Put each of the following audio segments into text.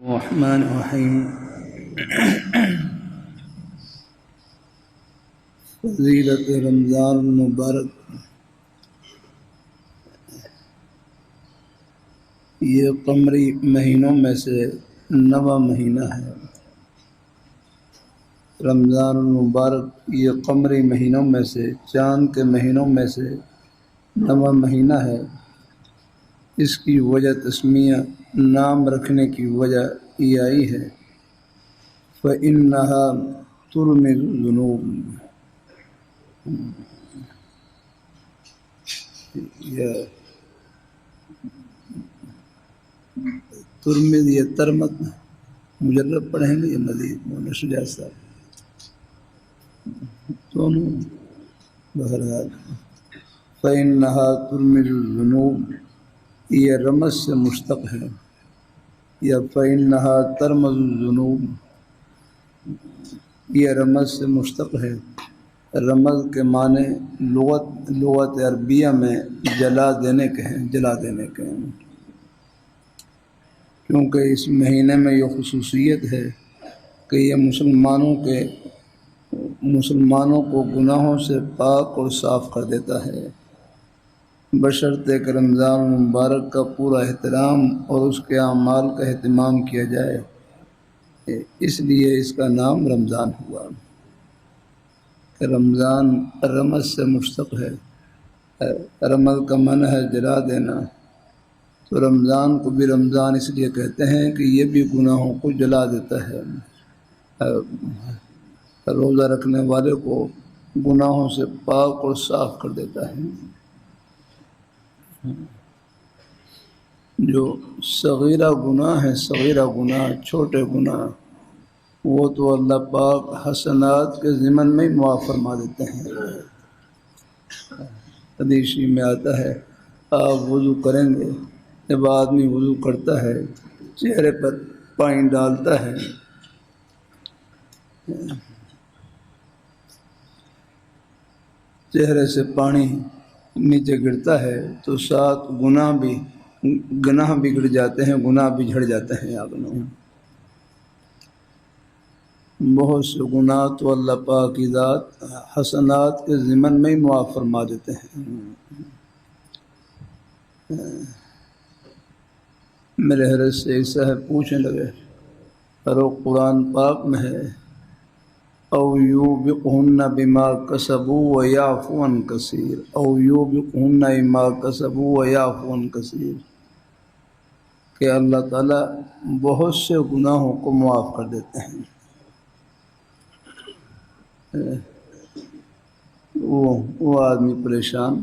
الرحمن الرحیم فضیلت رمضان المبارک، یہ قمری مہینوں میں سے 9واں مہینہ ہے۔ رمضان المبارک یہ قمری مہینوں میں سے، چاند کے مہینوں میں سے 9واں مہینہ ہے۔ اس کی وجہ تسمیہ نام رکھنے کی وجہ یہ آئی ہے، فَإِنَّهَا تُرْمِي الذُّنُوبَ، یہ ترمد یہ ترمت مجرب پڑھیں گے، یہ مزید مولانا شجاع صاحب دونوں بہرحال۔ فَإِنَّهَا تُرْمِي الذُّنُوبَ یہ رمز سے مشتق ہے، یا فَإِنَّهَا تَرْمَزُ الذُّنُوبَ یہ رمز سے مشتق ہے۔ رمز کے معنی لغت عربیہ میں جلا دینے کے ہیں، جلا دینے کے ہیں، کیونکہ اس مہینے میں یہ خصوصیت ہے کہ یہ مسلمانوں کو گناہوں سے پاک اور صاف کر دیتا ہے، بشرطے کہ رمضان المبارک کا پورا احترام اور اس کے اعمال کا اہتمام کیا جائے، اس لیے اس کا نام رمضان ہوا کہ رمضان رمز سے مشتق ہے۔ رمز کا معنی ہے جلا دینا، تو رمضان کو بھی رمضان اس لیے کہتے ہیں کہ یہ بھی گناہوں کو جلا دیتا ہے، روزہ رکھنے والے کو گناہوں سے پاک اور صاف کر دیتا ہے۔ جو صغیرہ گناہ ہے، صغیرہ گناہ، چھوٹے گناہ، وہ تو اللہ پاک حسنات کے ضمن میں ہی معاف فرما دیتے ہیں۔ حدیث میں آتا ہے، آپ وضو کریں گے، جب آدمی وضو کرتا ہے چہرے پر پانی ڈالتا ہے، چہرے سے پانی نیچے گرتا ہے تو 7 گناہ بھی گر جاتے ہیں، گناہ بھی جھڑ جاتے ہیں۔ بہت سے گناہ تو اللہ پاک کی ذات حسنات کے ضمن میں ہی معاف فرما دیتے ہیں۔ میرے حضرت سے ایک صاحب پوچھنے لگے، اور وہ قرآن پاک میں ہے، او یوبقہن بما کسبوا ویعفو عن کثیر، او یوبقہن بما کسبوا ویعفو عن کثیر، کہ اللہ تعالیٰ بہت سے گناہوں کو معاف کر دیتے ہیں۔ وہ آدمی پریشان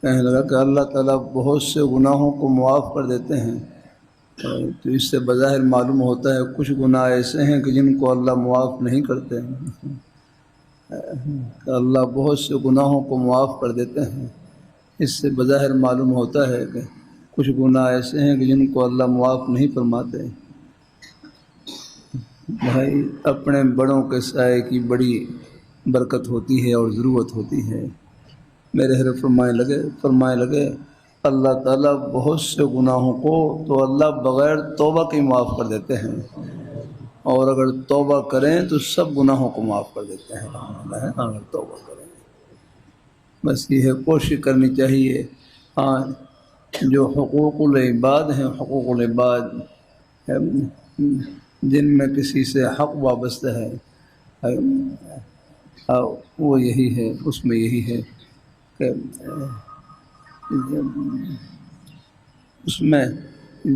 کہنے لگا کہ اللہ تعالیٰ بہت سے گناہوں کو معاف کر دیتے ہیں، تو اس سے بظاہر معلوم ہوتا ہے کچھ گناہ ایسے ہیں کہ جن کو اللہ معاف نہیں کرتے ہیں، کہ اللہ بہت سے گناہوں کو معاف کر دیتے ہیں، اس سے بظاہر معلوم ہوتا ہے کہ کچھ گناہ ایسے ہیں کہ جن کو اللہ معاف نہیں فرماتے۔ بھائی، اپنے بڑوں کے سائے کی بڑی برکت ہوتی ہے اور ضرورت ہوتی ہے۔ میرے حضرت فرمائے لگے اللہ تعالیٰ بہت سے گناہوں کو تو اللہ بغیر توبہ کے معاف کر دیتے ہیں، اور اگر توبہ کریں تو سب گناہوں کو معاف کر دیتے ہیں، اگر توبہ کریں۔ بس یہ ہے، کوشش کرنی چاہیے۔ ہاں، جو حقوق العباد ہیں، حقوق العباد جن میں کسی سے حق وابستہ ہے، وہ یہی ہے، اس میں یہی ہے کہ اس میں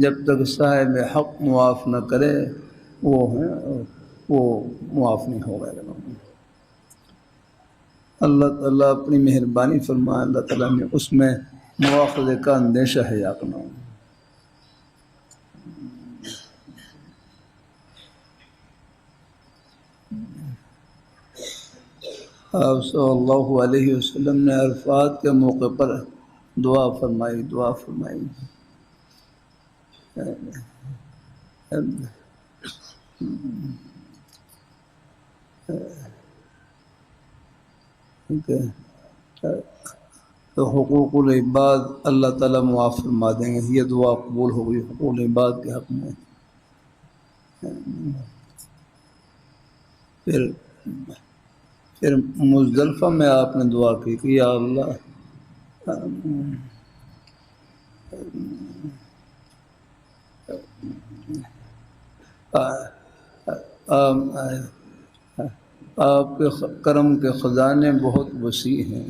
جب تک صاحب حق معاف نہ کرے وہ معاف نہیں ہوگا۔ اللہ تعالیٰ اپنی مہربانی فرمائے، اللہ تعالیٰ نے اس میں مواخذے کا اندیشہ ہے یا نہ۔ آپ صلی اللہ علیہ وسلم نے عرفات کے موقع پر دعا فرمائی تو حقوق العباد اللہ تعالیٰ معاف فرما دیں گے۔ یہ دعا قبول ہو گئی حقوق العباد کے حق میں۔ پھر مزدلفہ میں آپ نے دعا کی کہ یا اللہ آپ کے کرم کے خزانے بہت وسیع ہیں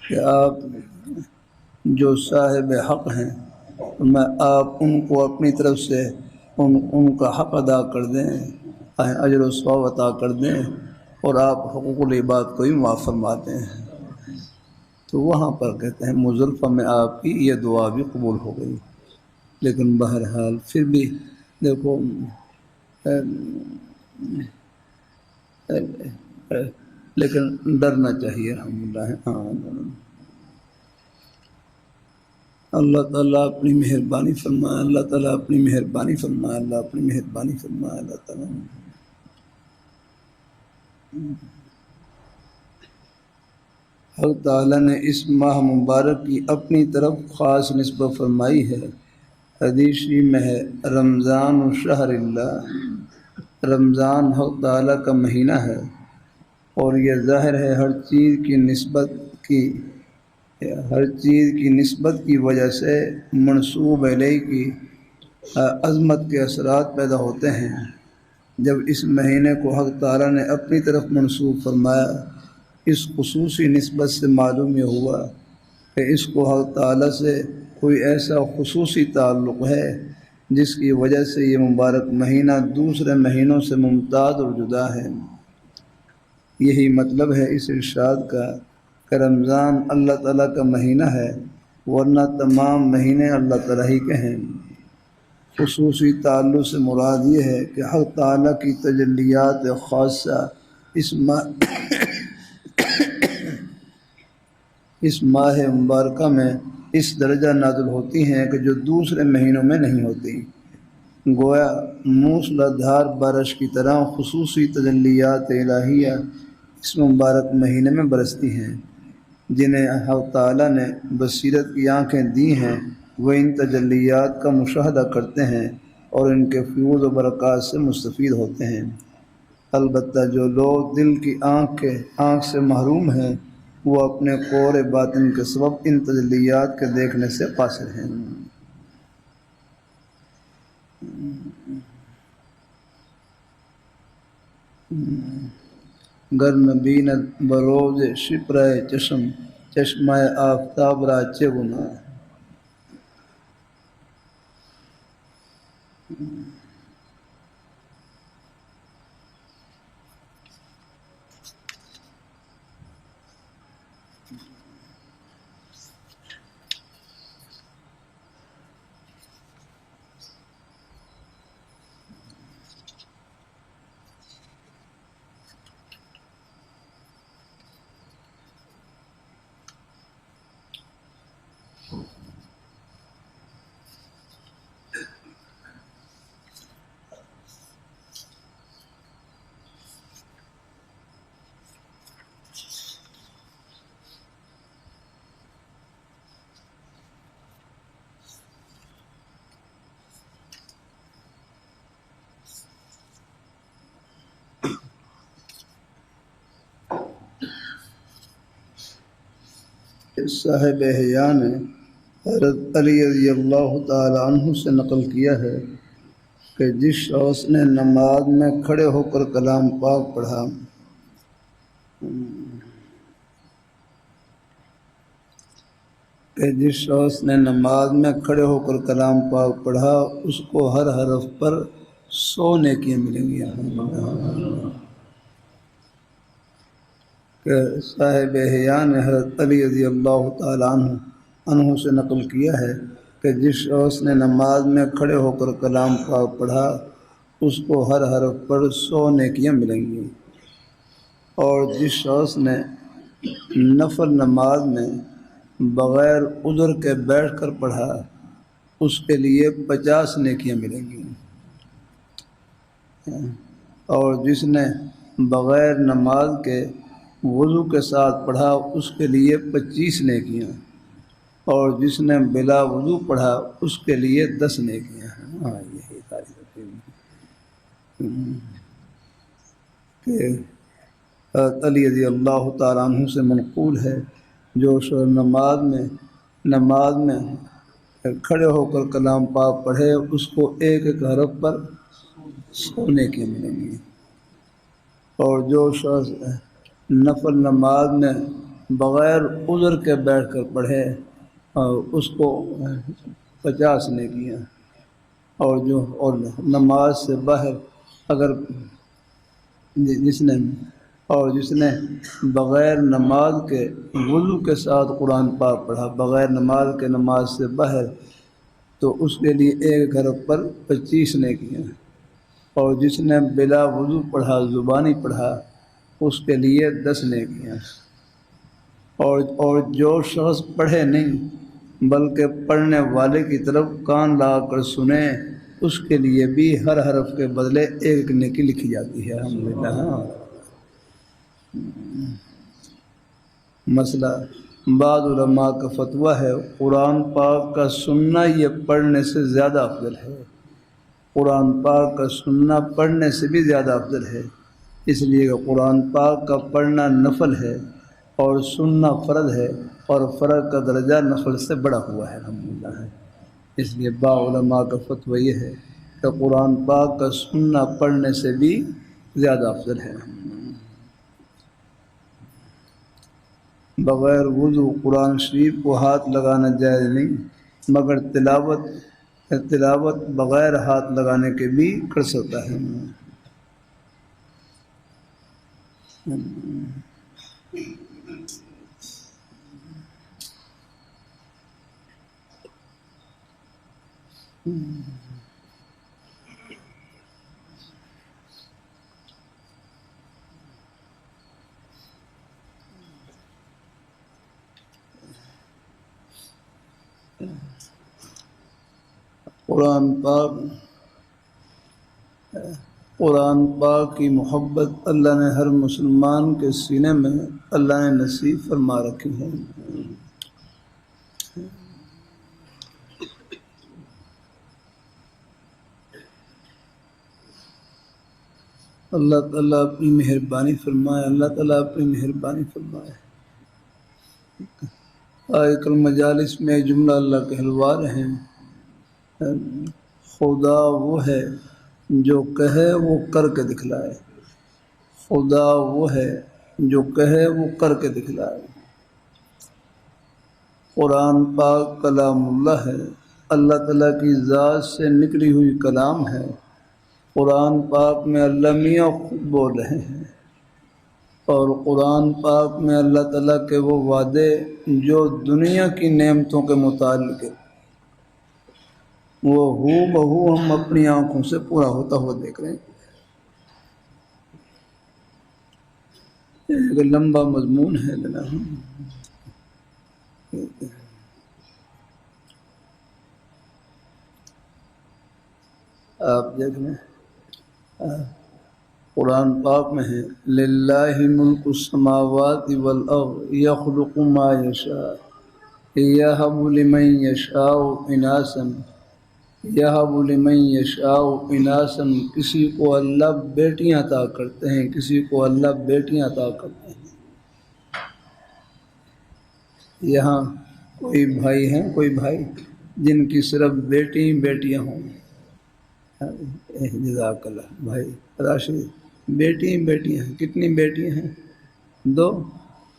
کہ آپ جو صاحب حق ہیں میں آپ ان کو اپنی طرف سے ان کا حق ادا کر دیں، اجر و ثواب عطا کر دیں، اور آپ حقوق العباد کو ہی معاف فرماتے ہیں۔ تو وہاں پر کہتے ہیں مزدلفہ میں آپ کی یہ دعا بھی قبول ہو گئی۔ لیکن بہرحال پھر بھی دیکھو لیکن ڈرنا چاہیے الحمدللہ۔ ہاں اللہ تعالیٰ اپنی مہربانی فرمائے، اللہ تعالیٰ اپنی مہربانی فرمائے، اللہ اپنی مہربانی فرمائے، اللہ تعالیٰ۔ حق تعالیٰ نے اس ماہ مبارک کی اپنی طرف خاص نسبت فرمائی ہے۔ حدیث میں ہے رمضان شہر اللہ، رمضان حق تعالیٰ کا مہینہ ہے، اور یہ ظاہر ہے ہر چیز کی نسبت کی وجہ سے منسوب الیہ کی عظمت کے اثرات پیدا ہوتے ہیں۔ جب اس مہینے کو حق تعالیٰ نے اپنی طرف منسوب فرمایا، اس خصوصی نسبت سے معلوم یہ ہوا کہ اس کو حق تعالیٰ سے کوئی ایسا خصوصی تعلق ہے جس کی وجہ سے یہ مبارک مہینہ دوسرے مہینوں سے ممتاز اور جدا ہے۔ یہی مطلب ہے اس ارشاد کا کہ رمضان اللہ تعالیٰ کا مہینہ ہے، ورنہ تمام مہینے اللہ تعالیٰ ہی کے ہیں۔ خصوصی تعلق سے مراد یہ ہے کہ حق تعالیٰ کی تجلیات خاصہ اس ماہ مبارکہ میں اس درجہ نازل ہوتی ہیں کہ جو دوسرے مہینوں میں نہیں ہوتی۔ گویا موسلا دھار بارش کی طرح خصوصی تجلیات الہیہ اس مبارک مہینے میں برستی ہیں۔ جنہیں حق تعالیٰ نے بصیرت کی آنکھیں دی ہیں وہ ان تجلیات کا مشاہدہ کرتے ہیں اور ان کے فیوز و برکات سے مستفید ہوتے ہیں۔ البتہ جو لوگ دل کی آنکھ سے محروم ہیں وہ اپنے قور باطن کے سبب ان تجلیات کے دیکھنے سے قاصر ہیں۔ گرم بیند بروز شپرائے چشمہ آفتاب را چه گناہ۔ صاحب احیاء نے حضرت علی رضی اللہ تعالی عنہ سے نقل کیا ہے کہ جس شخص نے نماز میں کھڑے ہو کر کلام پاک پڑھا اس کو ہر حرف پر 100 نیکیاں ملیں گی۔ کہ صاحب احیاء نے حضرت علی رضی اللہ تعالیٰ عنہ سے نقل کیا ہے کہ جس شخص نے نماز میں کھڑے ہو کر کلام پاک پڑھا اس کو ہر حرف پر 100 نیکیاں ملیں گی، اور جس شخص نے نفل نماز میں بغیر عذر کے بیٹھ کر پڑھا اس کے لیے 50 نیکیاں ملیں گی، اور جس نے بغیر نماز کے وضو کے ساتھ پڑھا اس کے لیے 25 نیکیاں، اور جس نے بلا وضو پڑھا اس کے لیے 10 نیکیاں ہیں۔ کہ حضرت علی رضی اللہ تعالیٰ عنہ سے منقول ہے، جو شخص نماز میں کھڑے ہو کر کلام پاک پڑھے اس کو ایک ایک حرف پر سونے کے ملیں گے، اور جو شخص نفل نماز میں بغیر عذر کے بیٹھ کر پڑھے اس کو 50 نیکیاں، اور نماز سے باہر اگر جس نے بغیر نماز کے وضو کے ساتھ قرآن پاک پڑھا، بغیر نماز کے نماز سے باہر، تو اس کے لیے ایک حرف پر 25 نیکیاں، اور جس نے بلا وضو پڑھا، زبانی پڑھا، اس کے لیے 10 نیکیاں، اور جو شخص پڑھے نہیں بلکہ پڑھنے والے کی طرف کان لا کر سنے، اس کے لیے بھی ہر حرف کے بدلے ایک نیکی لکھی جاتی ہے۔ الحمدللہ۔ مسئلہ، بعض علماء کا فتویٰ ہے قرآن پاک کا سننا یہ پڑھنے سے زیادہ افضل ہے، قرآن پاک کا سننا پڑھنے سے بھی زیادہ افضل ہے، اس لیے کہ قرآن پاک کا پڑھنا نفل ہے اور سننا فرض ہے، اور فرض کا درجہ نفل سے بڑا ہوا ہے۔ الحمدللہ۔ اس لیے بعض علماء کا فتویٰ یہ ہے کہ قرآن پاک کا سننا پڑھنے سے بھی زیادہ افضل ہے۔ بغیر وضو قرآن شریف کو ہاتھ لگانا جائز نہیں، مگر تلاوت بغیر ہاتھ لگانے کے بھی کر سکتا ہے۔ قرآن پاک کی محبت اللہ نے ہر مسلمان کے سینے میں اللہ نے نصیب فرما رکھی ہے۔ اللہ تعالیٰ اپنی مہربانی فرمائے، اللہ تعالیٰ اپنی مہربانی فرمائے۔ آج کل مجالس میں جملہ اللہ کے حلوار ہیں، خدا وہ ہے جو کہے وہ کر کے دکھلائے، خدا وہ ہے جو کہے وہ کر کے دکھلائے۔ قرآن پاک کلام اللہ ہے، اللہ تعالیٰ کی ذات سے نکلی ہوئی کلام ہے۔ قرآن پاک میں اللہ میاں خود بول رہے ہیں، اور قرآن پاک میں اللہ تعالیٰ کے وہ وعدے جو دنیا کی نعمتوں کے متعلق ہے، وہ ہو بہو ہم اپنی آنکھوں سے پورا ہوتا ہوا دیکھ رہے ہیں۔ ایک لمبا مضمون ہے جناب، آپ دیکھ لیں۔ قرآن پاک میں ہے للہ ملک السماوات والارض یخلق ما یشاء یہب لمن یشاء اناثا یہب لمن یشاء اناثا، کسی کو اللہ بیٹیاں عطا کرتے ہیں، کسی کو اللہ بیٹیاں عطا کرتے ہیں۔ یہاں کوئی بھائی ہیں، کوئی بھائی جن کی صرف بیٹیاں ہوں؟ جزاک اللہ بھائی راشد، بیٹیاں ہیں، کتنی بیٹیاں ہیں؟ 2۔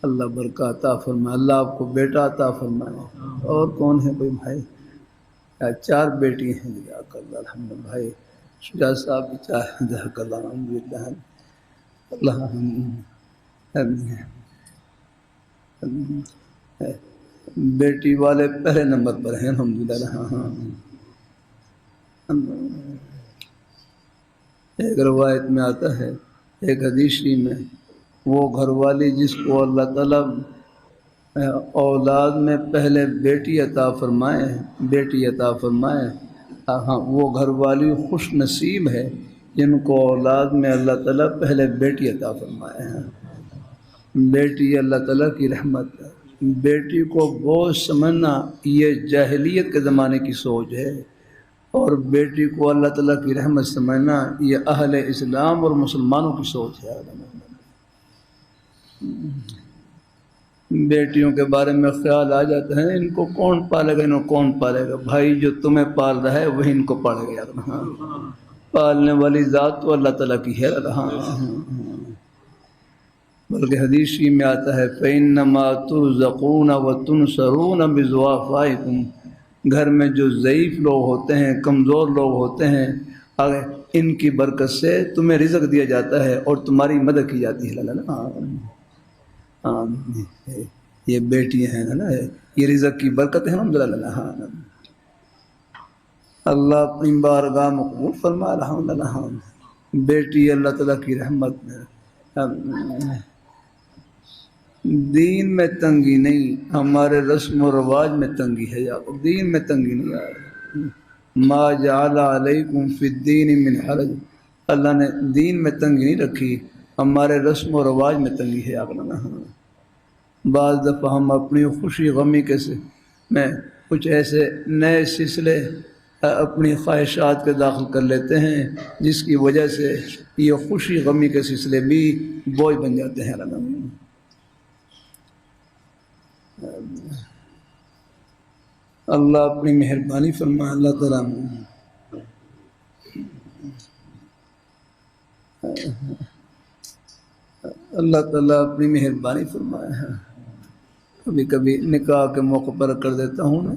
اللہ برکات عطا فرمائے، اللہ آپ کو بیٹا عطا فرمائے۔ اور کون ہے کوئی بھائی؟ 4 بیٹی ہیں، جزاک اللہ الحمد۔ بھائی شجاع صاحب بھی 4، جزاک اللہ الحمدللہ۔ بیٹی والے پہلے نمبر پر ہیں الحمدللہ۔ ہاں، ایک روایت میں آتا ہے، ایک حدیث میں، وہ گھر والی جس کو اللہ تعالیٰ اولاد میں پہلے بیٹی عطا فرمائے، ہاں وہ گھر والی خوش نصیب ہے جن کو اولاد میں اللہ تعالیٰ پہلے بیٹی عطا فرمائے ہیں۔ بیٹی اللہ تعالیٰ کی رحمت ہے۔ بیٹی کو بوجھ سمجھنا یہ جاہلیت کے زمانے کی سوچ ہے، اور بیٹی کو اللہ تعالیٰ کی رحمت سمجھنا یہ اہل اسلام اور مسلمانوں کی سوچ ہے۔ بیٹیوں کے بارے میں خیال آ جاتا ہے ان کو کون پالے گا، انہوں کون پالے گا؟ بھائی جو تمہیں پال رہا ہے وہی ان کو پالے گا یار۔ ہاں، پالنے والی ذات تو اللہ تعالیٰ کی ہے۔ ہاں، بلکہ حدیث ہی میں آتا ہے فَإِنَّمَا تُرْزَقُونَ وَتُنْصَرُونَ بِضُعَفَائِكُمْ، گھر میں جو ضعیف لوگ ہوتے ہیں، کمزور لوگ ہوتے ہیں، ان کی برکت سے تمہیں رزق دیا جاتا ہے اور تمہاری مدد کی جاتی ہے۔ ہاں، یہ بیٹیاں ہیں نا، یہ رزق کی برکت ہے۔ الحمدللہ۔ ہاں، اللہ اپنی بارگاہ میں قبول فرما۔ الحمدللہ۔ بیٹی اللہ تعالیٰ کی رحمت میں، دین میں تنگی نہیں، ہمارے رسم و رواج میں تنگی ہے یا دین میں تنگی نہیں آ رہی۔ ما جعل علیکم فی الدین من حرج، اللہ نے دین میں تنگی نہیں رکھی، ہمارے رسم و رواج میں تنگی ہے۔ بعض دفعہ ہم اپنی خوشی غمی میں کچھ ایسے نئے سلسلے اپنی خواہشات کے داخل کر لیتے ہیں جس کی وجہ سے یہ خوشی غمی کے سلسلے بھی بوجھ بن جاتے ہیں۔ اللہ اپنی مہربانی فرمائے۔ اللہ تعالیٰ اپنی مہربانی فرمائے۔ کبھی کبھی نکاح کے موقع پر کر دیتا ہوں نا،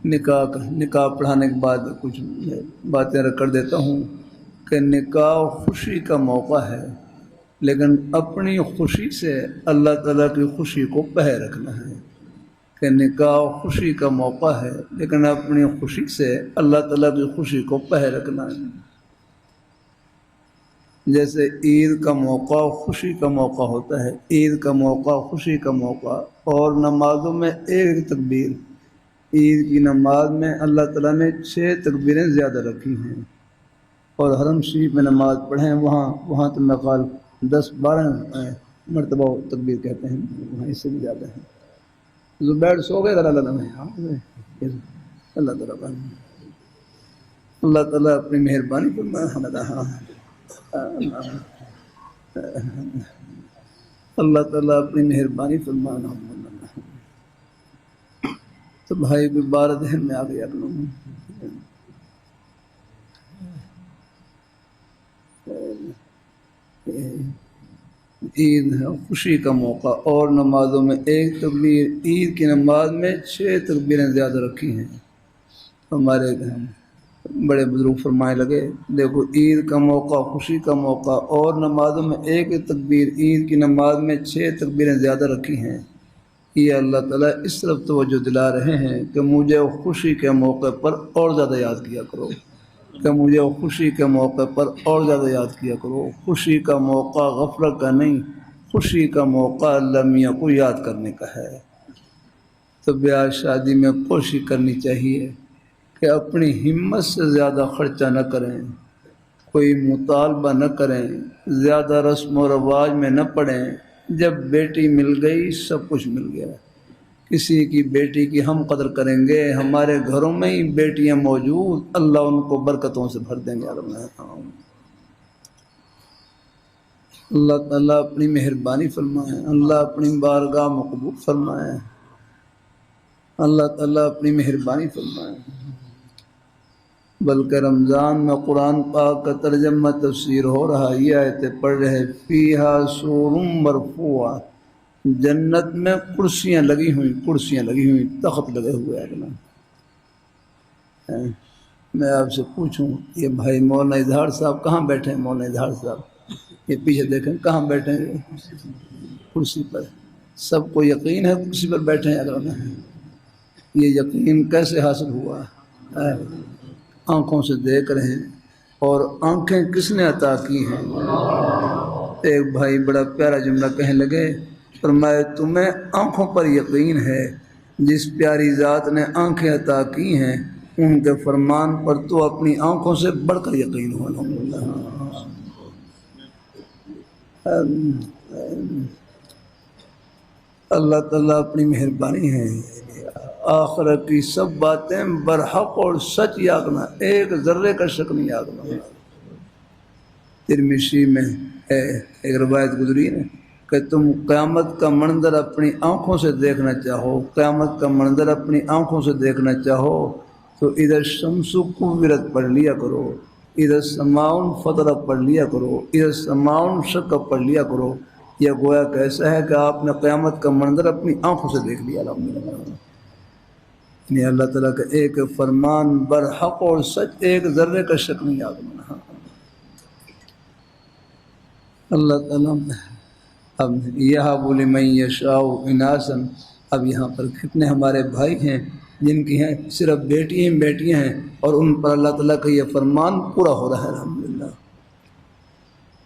نکاح پڑھانے کے بعد کچھ باتیں کر دیتا ہوں کہ نکاح خوشی کا موقع ہے، لیکن اپنی خوشی سے اللہ تعالیٰ کی خوشی کو پہے رکھنا ہے۔ کہ نکاح خوشی کا موقع ہے لیکن اپنی خوشی سے اللہ تعالیٰ کی خوشی کو پہے رکھنا ہے۔ جیسے عید کا موقع خوشی کا موقع ہوتا ہے، عید کا موقع خوشی کا موقع، اور نمازوں میں ایک تکبیر، عید کی نماز میں اللہ تعالیٰ نے 6 تکبیریں زیادہ رکھی ہیں، اور حرم شریف میں نماز پڑھیں وہاں تو مقال 10-12 مرتبہ تکبیر کہتے ہیں، وہاں اس سے بھی زیادہ ہے۔ زبیر سو گئے اللہ تعالیٰ اپنی مہربانی فرمائے۔ اللہ تعالیٰ اپنی مہربانی فرمانا۔ تو بھائی کوئی بار ذہن میں آ گیا عید ہے خوشی کا موقع، اور نمازوں میں ایک تکبیر، عید کی نماز میں 6 تکبیریں زیادہ رکھی ہیں۔ ہمارے بڑے بزرگ فرمائے لگے دیکھو عید کا موقع خوشی کا موقع، اور نمازوں میں ایک تکبیر، عید کی نماز میں 6 تکبیریں زیادہ رکھی ہیں، یہ اللہ تعالیٰ اس طرف توجہ دلا رہے ہیں کہ مجھے خوشی کے موقع پر اور زیادہ یاد کیا کرو، کہ مجھے خوشی کے موقع پر اور زیادہ یاد کیا کرو۔ خوشی کا موقع غفلت کا نہیں، خوشی کا موقع اللہ میاں کو یاد کرنے کا ہے۔ تو بیاہ شادی میں کوشش کرنی چاہیے کہ اپنی ہمت سے زیادہ خرچہ نہ کریں، کوئی مطالبہ نہ کریں، زیادہ رسم و رواج میں نہ پڑیں۔ جب بیٹی مل گئی سب کچھ مل گیا۔ کسی کی بیٹی کی ہم قدر کریں گے، ہمارے گھروں میں ہی بیٹیاں موجود، اللہ ان کو برکتوں سے بھر دیں گے۔ اللہ تعالیٰ اپنی مہربانی فرمائے، اللہ اپنی بارگاہ میں قبول فرمائے، اللہ تعالیٰ اپنی مہربانی فرمائے۔ بلکہ رمضان میں قرآن پاک کا ترجمہ تفسیر ہو رہا، یہ آیتیں پڑھ رہے فیہا سور مرفوع، جنت میں کرسیاں لگی ہوئی، تخت لگے ہوئے ہیں۔ میں آپ سے پوچھوں یہ بھائی مولانا اظہار صاحب کہاں بیٹھے ہیں؟ مولانا اظہار صاحب یہ پیچھے دیکھیں کہاں بیٹھے ہیں؟ کرسی پر۔ سب کو یقین ہے کرسی پر بیٹھے ہیں؟ اگر یہ یقین کیسے حاصل ہوا؟ آنکھوں سے دیکھ رہے ہیں، اور آنکھیں کس نے عطا کی ہیں؟ ایک بھائی بڑا پیارا جملہ کہنے لگے، فرمایا تمہیں آنکھوں پر یقین ہے، جس پیاری ذات نے آنکھیں عطا کی ہیں ان کے فرمان پر تو اپنی آنکھوں سے بڑھ کر یقین ہو۔ اللہ تعالیٰ اپنی مہربانی ہے۔ آخرت کی سب باتیں برحق اور سچ یاگنا، ایک ذرے کا شک نہیں یاگنا۔ ترمذی میں ہے ایک روایت گزری ہے کہ تم قیامت کا منظر اپنی آنکھوں سے دیکھنا چاہو، قیامت کا منظر اپنی آنکھوں سے دیکھنا چاہو تو ادھر شمس کوورت پڑھ لیا کرو، ادھر سماؤن فطرہ پڑھ لیا کرو، ادھر سماؤن شک پڑھ لیا کرو۔ یہ گویا کیسا ہے کہ آپ نے قیامت کا منظر اپنی آنکھوں سے دیکھ لیا۔ الحمدللہ، یعنی اللہ تعالیٰ کا ایک فرمان برحق اور سچ، ایک ذرے کا شک نہیں آگنا۔ اللہ تعالیٰ اب یہب لمن یشاء اناثا، اب یہاں پر کتنے ہمارے بھائی ہیں جن کی ہیں صرف بیٹیاں ہیں، اور ان پر اللہ تعالیٰ کا یہ فرمان پورا ہو رہا ہے۔ الحمدللہ،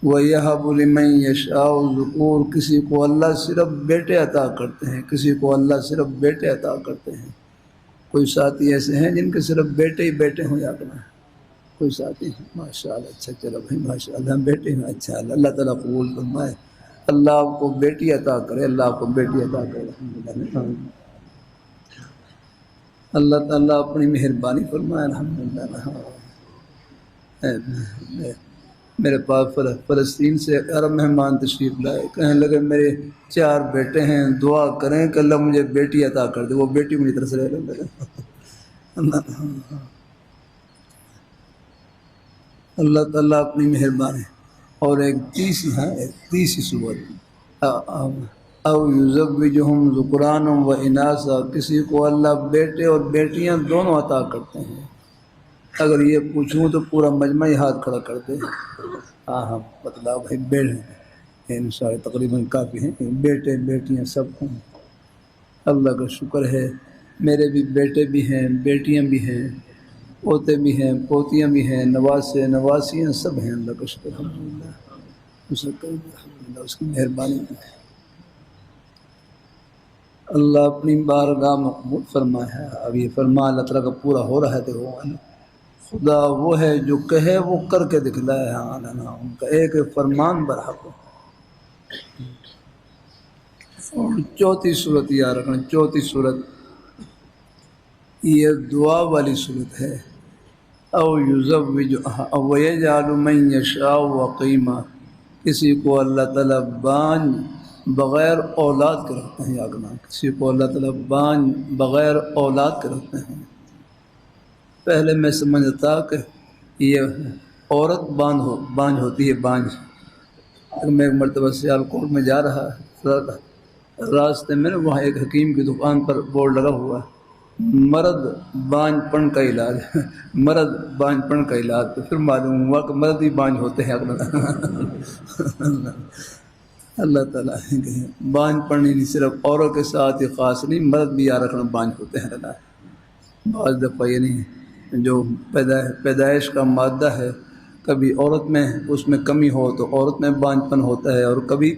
وَيَهَبُ لِمَن يَشَاءُ الذُّكُورَ، کسی کو اللہ صرف بیٹے عطا کرتے ہیں، کسی کو اللہ صرف بیٹے عطا کرتے ہیں۔ کوئی ساتھی ایسے ہیں جن کے صرف بیٹے ہی بیٹے ہوں یا کرنا ہے، کوئی ساتھی ہیں ماشاء اللہ، اچھا چلو بھائی ماشاء اللہ بیٹے ہیں، اچھا اللہ تعالیٰ قبول فرمائے، اللہ آپ کو بیٹی عطا کرے، اللہ آپ کو بیٹی عطا کرے۔ الحمدللہ، اللہ تعالیٰ اپنی مہربانی فرمائے۔ الحمدللہ، میرے پاس فلسطین سے عرب مہمان تشریف لائے، کہنے لگے میرے 4 بیٹے ہیں، دعا کریں کہ اللہ مجھے بیٹی عطا کر دے، وہ بیٹی میری طرف سے رہ لگے۔ اللہ تعالیٰ اپنی مہربانی۔ اور ایک تیسری صورت او یزوجہم ذکرانا و اناثا، کسی کو اللہ بیٹے اور بیٹیاں دونوں عطا کرتے ہیں۔ اگر یہ پوچھوں تو پورا مجمع ہی ہاتھ کھڑا کرتے ہیں۔ ہاں بتلاؤ بھائی، بیٹے انشاءاللہ تقریباً کافی ہیں، بیٹے بیٹیاں سب ہیں۔ اللہ کا شکر ہے، میرے بھی بیٹے بھی ہیں، بیٹیاں بھی ہیں، پوتے بھی ہیں، پوتیاں بھی ہیں، نواسے نواسیاں سب ہیں۔ اللہ کا شکر، الحمدللہ، الحمدللہ اس کی مہربانی ہے۔ اللہ اپنی بارگاہ مقبول فرمایا ہے۔ اب یہ فرمان اللہ تعالیٰ کا پورا ہو رہا ہے تو خدا وہ ہے جو کہے وہ کر کے دکھلائے۔ ہاں ان کا ایک فرمان برحق ہے۔ اور چوتھی صورت یاد رکھنا، چوتھی صورت یہ دعا والی صورت ہے۔ او وَيَجْعَلُ مَن يَشَاءُ عَقِيمًا، کسی کو اللہ تعالیٰ بانجھ بغیر اولاد کے رکھتے ہیں۔ یاگنا، کسی کو اللہ تعالیٰ بانجھ بغیر اولاد کے رکھتے ہیں۔ پہلے میں سمجھتا کہ یہ عورت بانجھ ہوتی ہے، بانجھ۔ میں ایک مرتبہ سیالکوٹ میں جا رہا، راستے میں وہاں ایک حکیم کی دکان پر بورڈ لگا ہوا ہے، مرد بانجھ پن کا علاج، مرد بانجھ پن کا علاج۔ تو پھر معلوم ہوا کہ مرد ہی بانجھ ہوتے ہیں۔ اللہ تعالیٰ بانجھ پڑھنی نہیں صرف عورت کے ساتھ ہی خاص نہیں، مرد بھی یاد رکھنا بانجھ ہوتے ہیں۔ اللہ بعض دفعہ یہ نہیں جو پیدائش کا مادہ ہے، کبھی عورت میں اس میں کمی ہو تو عورت میں بانجھ پن ہوتا ہے، اور کبھی